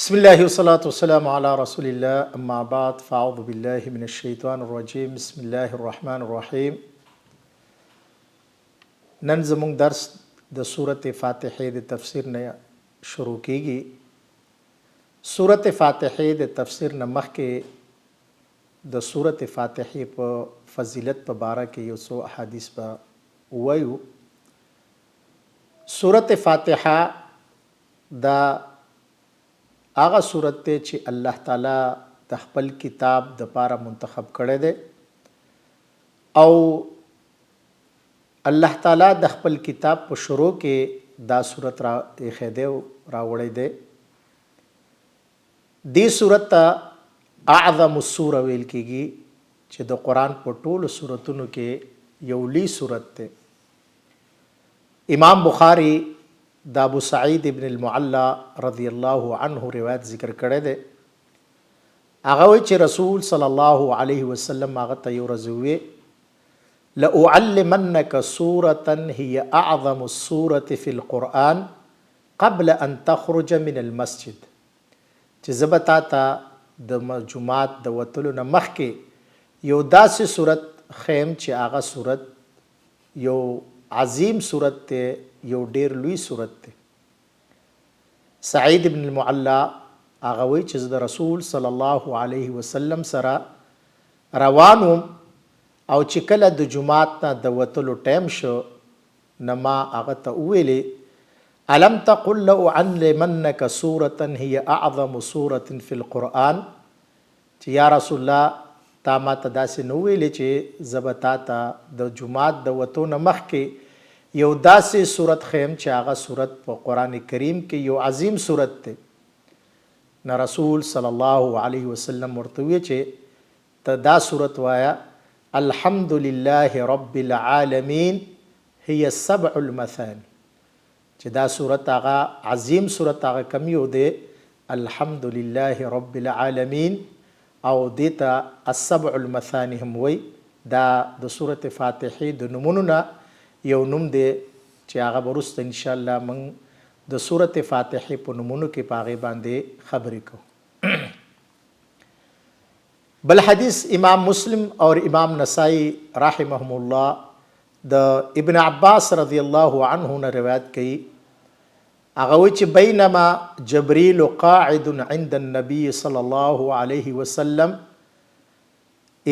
بسم الله والصلاة والسلام على رسول الله أما بعد فأعوذ بالله من الشيطان الرجيم بسم الله الرحمن الرحيم. نن زموږ درس د سورة فاتحه د تفسیر نه شروع کیږي. سورة فاتحه د تفسیر نه مخکې د سورة فاتحه په فضیلت په باره کې یو څو احادیث به وایو. سورة فاتحه دا هغه سورت ته چې الله تعالی د خپل کتاب د پاره منتخب کړی دی او الله تعالی د خپل کتاب په شروع کې دا سورت را خېده راوړی دی. دې سورت ته اعظم السوره ویل کېږي چې د قرآن په ټولو سورتونو کې یو لوی سورت دی. امام بخاری دا ابو سعید ابن المعلا رضی الله عنه روایت ذکر کړی دی. هغه وایي چې رسول صلی الله علیه وسلم هغه ته یو ورځ وویل لأعلمنک سورة هي اعظم السورة في القرآن قبل ان تخرج من المسجد، چې زه به تا ته د جومات د وتلو نه مخکې یو داسې صورت ښیم چې هغه صورت یو عظیم صورت دی، یو ډیر لوی صورت دی. سعید ابن المعلا هغه وایي چې زه د رسول صلی الله علیه وسلم سره روان وم او چې کله د جومات نه د وتلو ټایم شو نو ما هغه ته وویلې الم تقل لأعلمنک سورة هي اعظم سورة في القرآن، چې یا رسول الله تا ما ته داسې نه ویلې چې زه به تا ته د جومات د وتو نه مخکې یو داسې صورت خیم چې هغه صورت په قرآن کریم کې یو عظیم صورت دی. نو رسول صلی الله علیه وسلم ورته وی چې ته دا صورت وایا الحمد لله رب العالمین هي السبع المثانی، چې دا صورت هغه عظیم صورت هغه کم یو دی الحمد لله رب العالمین او دیتا السبع المثانی هم وی. دا د سورة فاتحه د نومونو نه یو نوم دی چې هغه وروسته ان شاء الله موږ د سورة فاتحه په نومونو کې په هغې باندې خبرې کوو. بل حدیث امام مسلم اور امام نسائی رحمهم الله د ابن عباس رضی الله عنه نه روایت کوي. هغه وایي چې بینما جبریل قاعد عند النبي صلی الله علیه وسلم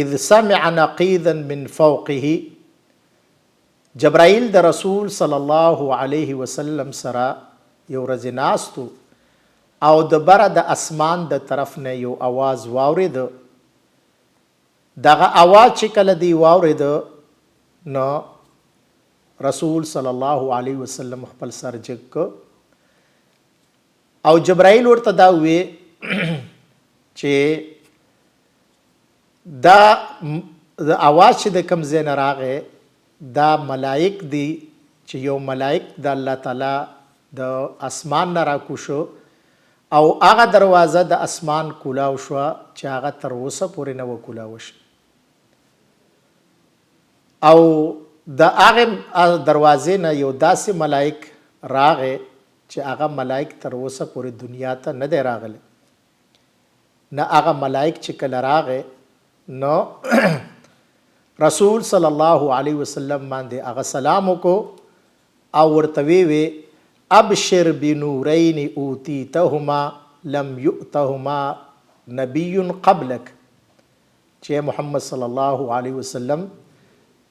اذ سمع نقیضا من فوقه، جبرائیل د رسول صلی الله علیه وسلم سره یو ورځ ناستو او د بره د اسمان د طرف نه یو आवाज واورید. دغه आवाज چې کله دی واورید نو رسول صلی الله علیه وسلم خپل سر جګ کو او جبرائیل ورته دا وی چې دا د आवाज چې د کوم ځای نه راغی دا ملائک دی، چې یو ملائک د الله تعالی د اسمان نه راکوشو او هغه دروازه د اسمان کولاو شو چې هغه تر اوسه پورې نه وکولاو شي او د هغه دروازې نه یو داسې ملائک راغی چې هغه ملائک تر اوسه پورې دنیا ته نه دی راغلی. نه هغه ملائک چې کله راغی نو رسول صلی الله علیه وسلم باندې هغه سلام وکړو او ورته وی ابشر بنورین اوتیتهما لم یؤتهما نبی قبلک، چې محمد صلی الله علیه وسلم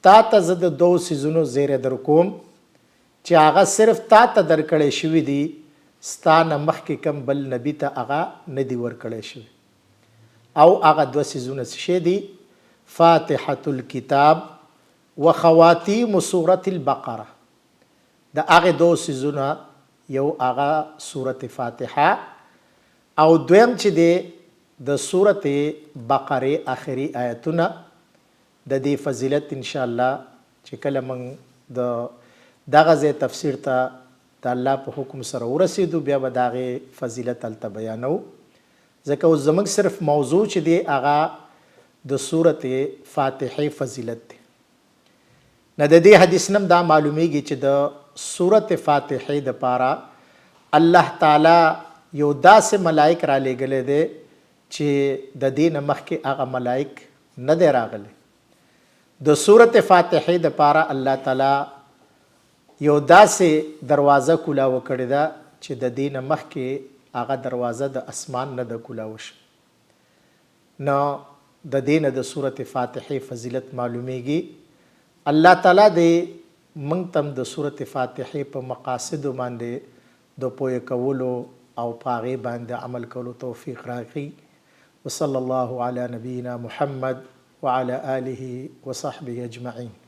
تا ته زه د دو څیزونو زیری در کوم چې هغه صرف تا ته درکړی شوي دي، ستا نه مخکې کوم بل نبي ته هغه نه دي ورکړی شوي. او هغه دوه څیزونه څه شی دي؟ فاتحة الكتاب و خواتیم سورة البقره. د هغه دو څیزونه یو هغه سورة فاتحه او دویم چې دی د سورة بقره آخري آیتونه. د دې فضیلت ان شاء الله چې کله موږ د دغه ځای تفسیر ته د الله په حکم سره ورسېدو بیا به د هغې فضیلت هلته بیانو، ځکه اوس زموږ صرف موضوع چې دی هغه د سورة فاتحه فضیلت دی. نه د دې حدیث نم دا معلومیږي چې د سورة فاتحه د پاره الله تعالی یو داسې ملائک را لېږلی دی چې د دې نه مخکې هغه ملائک نه دی راغلی. د سورت فاتحې دپاره الله تعالی یو داسې دروازه کولاوه کړې ده چې د دې نه مخکې هغه دروازه د اسمان نه ده کولاوه شوې. نو د دې نه د سورت فاتحې فضیلت معلومیږي. الله تعالی دې موږ ته د سورت فاتحې په مقاصدو باندې د پوهې کولو او په هغې باندې عمل کولو توفیق راکړي. وصلی الله علی نبینا محمد وعلى آله وصحبه اجمعین.